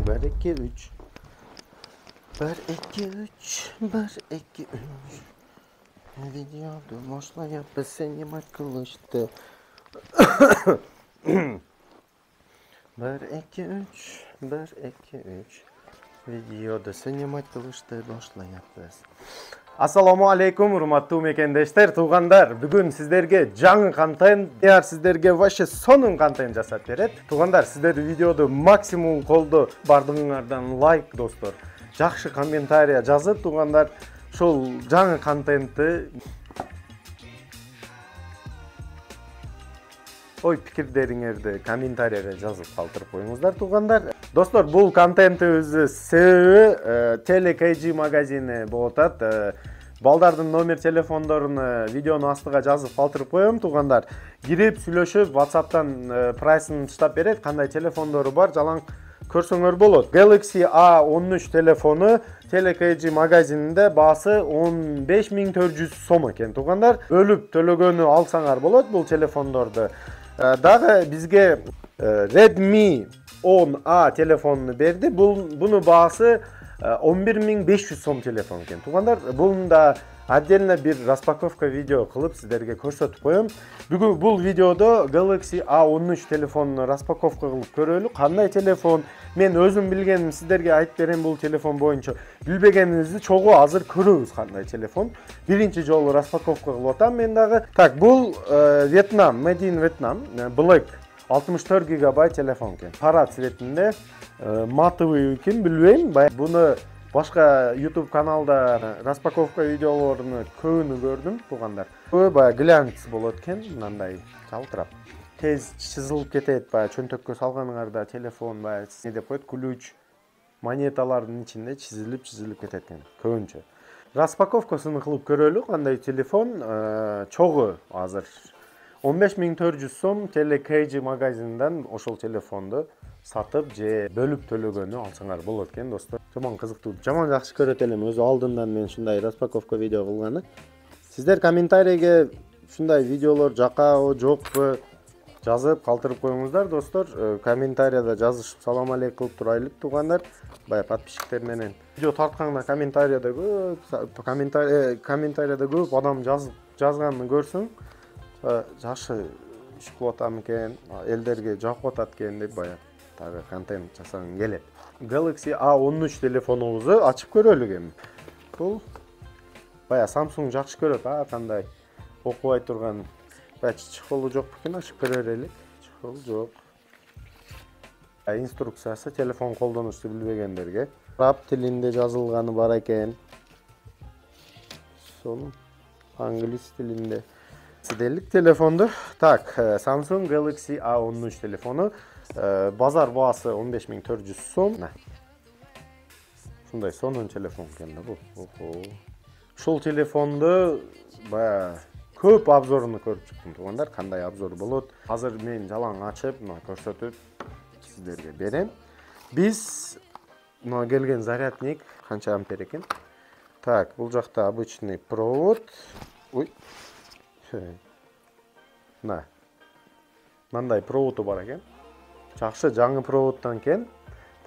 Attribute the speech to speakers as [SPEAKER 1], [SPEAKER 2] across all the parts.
[SPEAKER 1] 1 2 3 1 2 3 1 2 3 Videoda boshlayapti seni qilishdi 1 2 3 1 2 3 Videoda seni qilishdi boshlayapmiz. Assalomu alaykum hurmatli mekendeshler, tug'anlar. Bugun sizlarga жаңы контент, eğer sizlarga vaşe sonun kontent jasap berет. Tug'anlar, sizler videoda maksimum koldu bardığınlardan like dostlar. Жақсы комментария жазып, tug'anlar, şol жаңы kontentni ой пикирлериңерди комментарияга жазып калтырып коюңуздар туугандар. Достор, бул контентибиздин себеби Теле-KG магазини болуп атат. Балдардын номер телефондорун видеонун астыга жазып калтырып коем туугандар. Кирип сүйлөшүп, WhatsApp'тан прайсын таштап берет, кандай телефондору бар, жалаң көрсөңөр болот. Galaxy A13 телефону Теле-KG магазининде баасы 15.400 сом экен туугандар. Өлүп төлөгөнү алсаңар болот бул телефондорду. Дагы бизге Redmi 10A телефонunu берди. Буну баасы 11.500 сом телефон экен туугандар. Бунун да отдельно бир распаковка видео кылып сиздерге көрсөтүп коем. Бүгүн бул видеодо Galaxy A13 телефонун распаковка кылып көрөлү. Кандай телефон? Мен өзүм билгеним сиздерге айтып берем бул телефон боюнча. Билбегениңизди чогуу азыр көрөбүз кандай телефон. Биринчи жолу распаковка кылып атам мен дагы. Так, бул Vietnam, Made in Vietnam, Black 64 гигабайт телефон экен. Кара цветинде, матовый экен, билбейм. Буну башка YouTube каналда распаковка видеолорун көбүнү көрдүм туугандар. Баягы глянц болот экен, мындай жалтырап. Тез чызылып кетет, баягы чөнтөккө салганыңарда телефон баягы не деп коет, ключ монеталардын ичинде чизилип кетет экен көбүнчө. Распаковкасын кылып көрөлү, кандай телефон, чогу азыр 15.400 сом Теле-KG магазининден ошол телефонду сатып же бөлүп төлөгөнү алсаңар болот экен достор. Жаман кызыктуу, жаман жакшы көрөт элем өзү алдындан мен ушундай распаковка видео кылганы. Сиздер комментарийге ушундай видеолор жакабы, жокпу жазып калтырып коюңуздар достор. Комментарияда жазышып салам алейк кылып турайлы туугандар. Бая подписчиктер менен видео тартканда комментарияда көп адам жазганын көрсөң, жакшы иш кылып атам экен, элдерге жагып атат экен деп бая тагы контент жасагым келет. Galaxy A13 телефонубузду ачып көрөлүк эми. Бул бая Samsung жакшы көрөт, кандай окубай турган. Чехолу жок бекен, ачып көрөр элек. Чехол жок. Инструкциясы телефон колдонушту билбегендерге. Араб тилинде жазылганы бар экен. Сонун англис тилинде. Сиделик телефонду. Так, Samsung Galaxy A13 телефону. Базар баасы 15.400 сом. Ушундай сонун телефон экен да бул. Ушул телефонду бая көп обзорун көрүп чыктым туугандар, кандай обзор болот. Азыр мен жалаң ачып, көрсөтүп сиздерге берем. Биз келген зарядник канча ампер экен? Так, бул жакта обычный провод. Ой. Мындай проводу бар экен. Жакшы жаңы проводтон экен.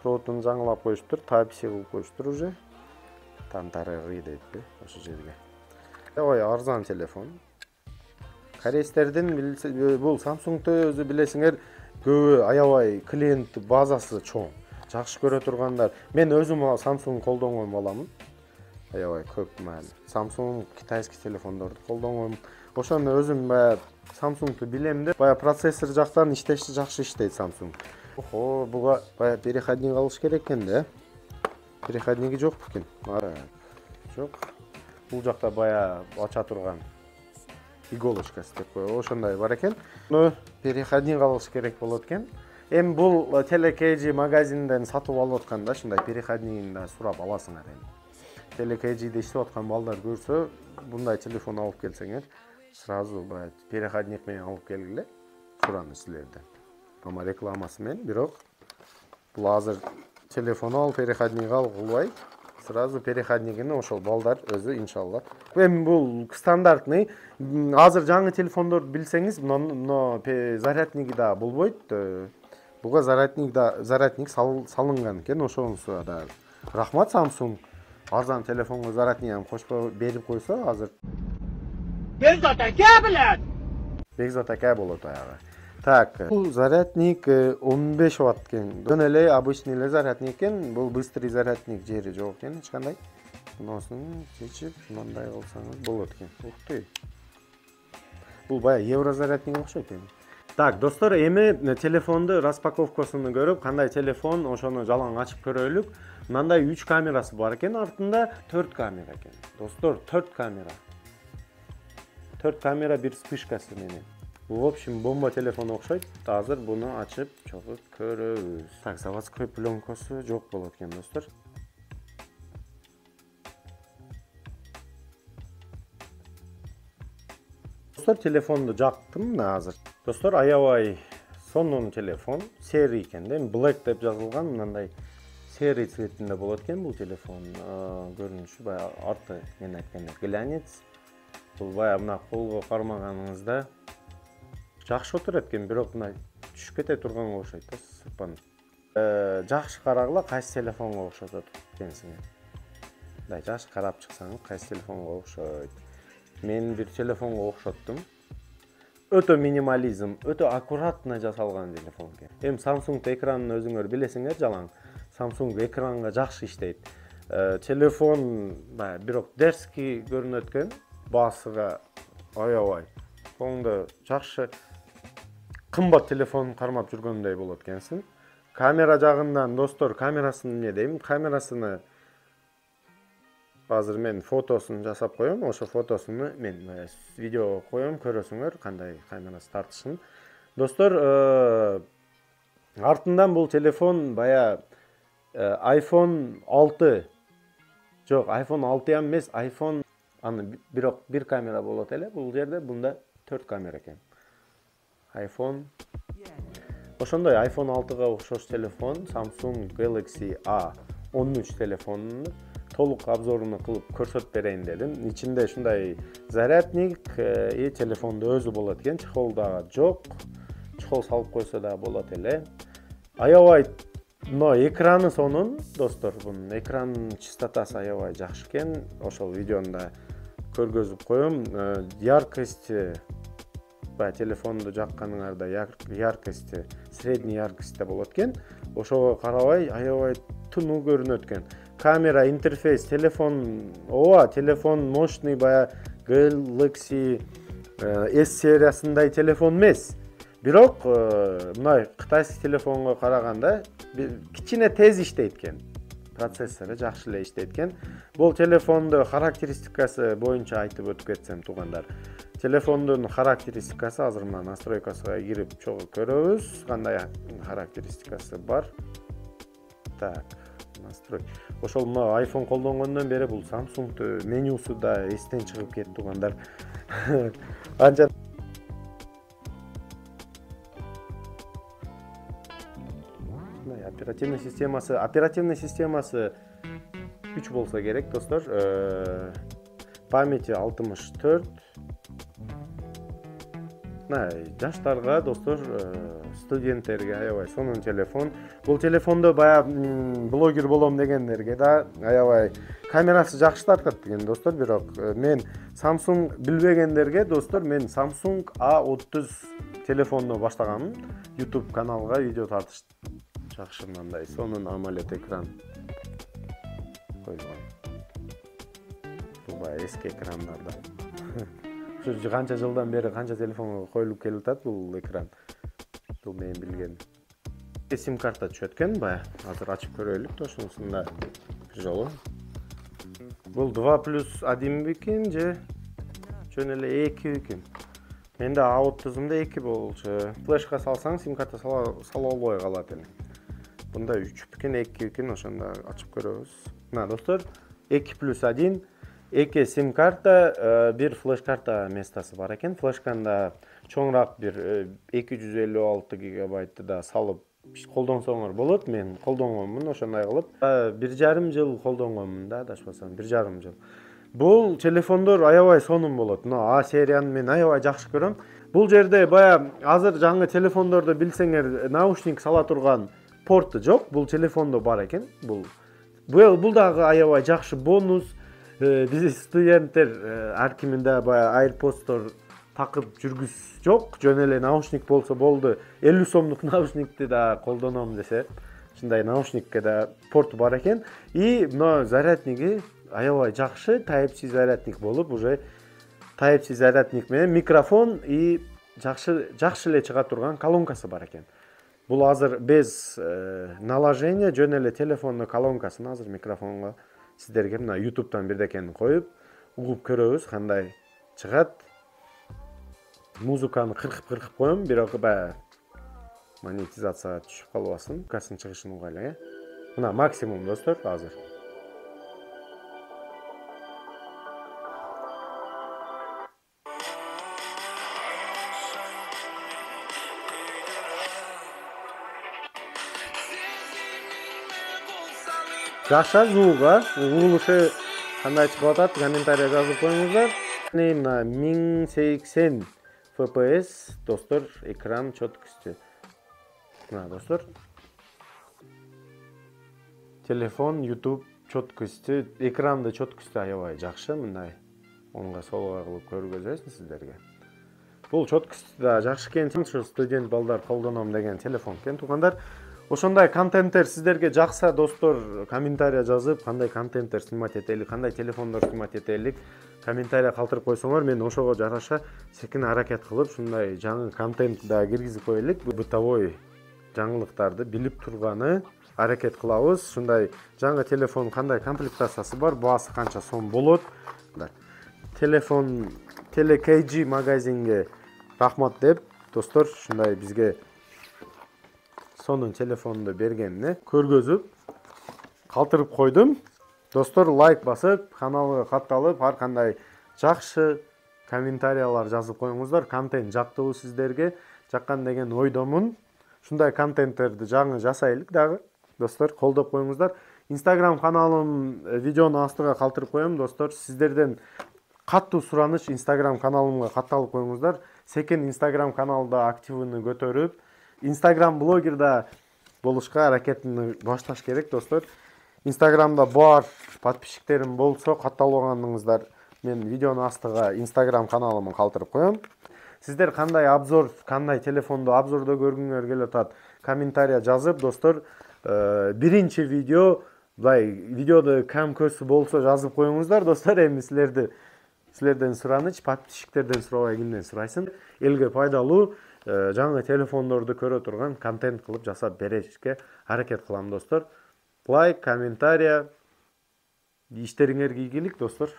[SPEAKER 1] Проводун жаңылап коюштур, Type-C кылып коюштур уже. Тантарыгы дейт ошол жерге. Ой, арзан телефон. Корейстердин бул Samsung'ду өзү билесиңер, көбү аябай клиент базасы чоң. Жакшы көрө тургандар. Мен өзүм Samsung колдонгон баламын. Аябай көп маали. Samsung китайский телефондорду колдонгон. Ошону өзүм бая Samsung'ду билем деп, бая процессор жактан иштеши жакшы иштейт Samsung. Охо, буга бая переходник алыш керек экен да. Переходниги жок бекен. Жок. Бул жакта бая ача турган иголочкасы деп коет. Ошондой бар экен. Переходник алыш керек болот экен. Эми бул Теле-KG магазининден сатып алып атканда ушундай переходнигин да сурап аласыңар эми. Теле-KG'де иштеп аткан балдар көрсө, мындай телефон алып келсеңер, сразу бая переходник менен алып келгиле. Сураны силерден. Ама рекламасы менен, бирок бул азыр телефон ал, переходник ал кылбай, сразу переходнигини ошол балдар өзү иншалла. Эми бул стандартный. Азыр жаңы телефондорду билсеңиз, зарядниги да болбойт. Буга зарядник салынган экен, ошонусу да. Рахмат Samsung. Арзан телефонго зарядник кошпо берип койсо азыр. Бекзат ака болот аягы. Так, бул зарядник 15 Вт экен. Дөң эле обычный эле зарядник экен. Бул быстрый зарядник жери жок экен, эч кандай. Мунасын чечип, мындай кылсаңыз болот экен. Уктуй. Бул бая евро зарядник окшойт экен. Так, достор, эми телефонду распаковкасын көрүп, кандай телефон, ошону жалаң ачып көрөлүк. Мындай 3 камерасы бар экен, артында 4 камера экен. Достор, 4 камера. 4 камера, бир вспышкасы менен. В общем, бомба телефон окшойт. Азыр буну ачып, чогуп көрөбүз. Так, заводской пленкасы жок болот экен, достор. Достор, телефонду жактым азыр. Достор, аябай сонун телефон, серий экен да, black деп жазылган, мындай серый цветинде болот экен бул телефон. Көрүнүшү бая арты мен айткандай глянец. Бул бая мына колго кармаганыңызда жакшы отурат экен, бирок мына түшүп кете турганга окшойт да, сырпанып. Жакшы карагыла кайсы телефонго окшотот экенсиң. Мындай жакшы карап чыксаңыз, кайсы телефонго окшойт. Мен бир телефонго окшоттум. Өтө минимализм, өтө аккуратно жасалган телефон экен. Эми Samsung экранын өзүңөр билесиңер, жалаң. Samsung экранга жакшы иштейт. Телефон бирок дерзкий көрүнөт экен, басыга аябай. Коңдо жакшы кымбат телефон кармап жүргөндөй болот экенсиң. Камера жагынан, достор, камерасын эмне дейм? Камерасыны азыр мен фотосун жасап коем, ошо фотосуну мен видео коем, көрөсүңөр кандай камерасы тартышын. Достор, артынан бул телефон бая iPhone 6. Жок, iPhone 6 эмес, iPhone аны бирок бир камера болот эле. Бул жерде бунда 4 камера экен. iPhone. Ошондой iPhone 6га окшош телефон, Samsung Galaxy A13 телефонун толук обзоруну кылып көрсөтүп берейин дедим. Ичинде ушундай зарядник, телефонду өзү болот экен, чехол да жок. Чехол салып койсо да болот эле. Аябай, но экраны сонун, достор, бунун экран частотасы аябай жакшы экен. Ошол видеону да көргөзүп коем. Яркость телефонду жакканыңарда яркости, средний яркостьте болот экен. Ошого карабай аябай тунуу көрүнөт экен. Камера, интерфейс, телефон, телефон мощный, бая Galaxy S сериясындай телефон эмес. Бирок мындай кытайский телефонго караганда кичине тез иштейт экен. Процессору жакшы эле иштейт экен. Бул телефондун характеристикасы боюнча айтып өтүп кетсем, туугандар. Телефондун характеристикасы азыр мына настройкасына кирип чогуу көрөбүз, кандай характеристикасы бар. Так, настрой. Ошол мына iPhone колдонгондон бери бул Samsung менюсу да эстен чыгып кетти, туугандар. Анча оперативный системасы 3 болса керек, достор. Памяти 64. Жаштарга, достор, студенттерге аябай сонун телефон. Бул телефондо бая блогер болом дегендерге да аябай камерасы жакшы тартат деген, достор. Бирок мен Samsung билбегендерге, достор, мен Samsung A30 телефонду баштаганмын. YouTube каналга видео тартыш жакшы, мындай сонун AMOLED экран койгон. Бул бая эски экрандарда. Ушу канча жылдан бери канча телефонго коюлуп келип атат бул экран. Бул мен билген. Сим карта түшөт экен, бая азыр ачып көрөлүк да, ошонусунда бир жолу. Бул 2+1 бекен же жөн эле 2 бекен. Менде A30-умда 2 болчу. Флешка салсаң, сим карта сала албай калат эле. Бунда 3 бекен, 2 бекен, ошондо ачып көрөбүз. Мына, достор, 2+1, 2 сим карта, бир флеш карта местасы бар экен. Флешканда чоңураак бир 256 гигабайтты да салып колдонсоңор болот. Мен колдонгонмун ошондой кылып. 1,5 жыл колдонгонмун да, адашпасам, 1,5 жыл. Бул телефондор аябай сонун болот. А серияны мен аябай жакшы көрөм. Бул жерде баягы азыр жаңы телефондордо билсеңер наушник сала турган порту жок. Бул телефондо бар экен. Бул дагы аябай жакшы бонус. Биз студенттер ар киминде баягы AirPods'тор такып жүргүз жок. Жөн эле наушник болсо болду. 50 сомдук наушникти да колдоном десе, ушундай наушникке да порт бар экен. И мына зарядниги аябай жакшы, Type-C зарядник болуп, уже Type-C зарядник менен микрофон и жакшы эле чыга турган колонкасы бар экен. Бул азыр без наложения, жөн эле телефондун колонкасын азыр микрофонго сиздерге мына YouTube'дан бирдекени коюп, угуп көрөбүз кандай чыгат. Музыканы кыркып коем, бирок баягы монетизацияга түшүп калбасын. Касын чыгышын угайлы, Мына максимум достор азыр. Жакшы звуга, угулушу кандай чыгып атат, комментария жазып коюңуздар. Мына 1080 FPS достор, экран чөткүстүү. Мына достор. Телефон, YouTube чөткүстүү, экранды чөткүстүү аябай жакшы, мындай оңго солго кылып көргөзөсүн сиздерге. Бул чөткүстүү да жакшы экен, ушу студент балдар колдоном деген телефон экен, туугандар. Ошондой контенттер сиздерге жакса достор, комментария жазып, кандай контенттер снимать этелик, кандай телефондор снимать этелик, комментария калтырып койсоңор, мен ошого жараша секин аракет кылып, ушундай жаңы контент да киргизип коелик. Бытовой жаңылыктарды билип турганы аракет кылабыз. Ушундай жаңы телефон кандай комплектациясы бар, баасы канча сом болот. Телефон TeleKG магазинге рахмат деп, достор, ушундай бизге сонун телефонду бергенине көргөзүп калтырып койдум. Достор, лайк басып, каналга катталып, ар кандай жакшы комментариялар жазып коюңуздар. Контент жактыбы сиздерге, жаккан деген ойдомун. Ушундай контенттерди жаңы жасайлык дагы. Достор, колдоп коюңуздар. Instagram каналым видеонун астыга калтырып коем, достор. Сиздерден каттуу сураныч Instagram каналымга катталып коюңуздар. Секин Instagram каналда активini көтөрүп, Instagram блогерда болушка аракетini башташ керек, достор. Instagramда бар подписчиктерим болсо, катталбаганыңыздар, мен видеонун астыга Instagram каналымын калтырып коем. Сиздер кандай обзор, кандай телефонду обзордо көргүңөр келип атат, комментария жазып, достор, биринчи видео, видеода кам көсү болсо жазып коюңуздар, достор. Эми силерден сураныч, подписчиктерден сурабай кимден сурайсың? Элге пайдалуу жаңы телефондорду көрө турган контент кылып жасап беришке аракет кылам, достор. Лайк, комментария, иштериңерге ийгилик, достор.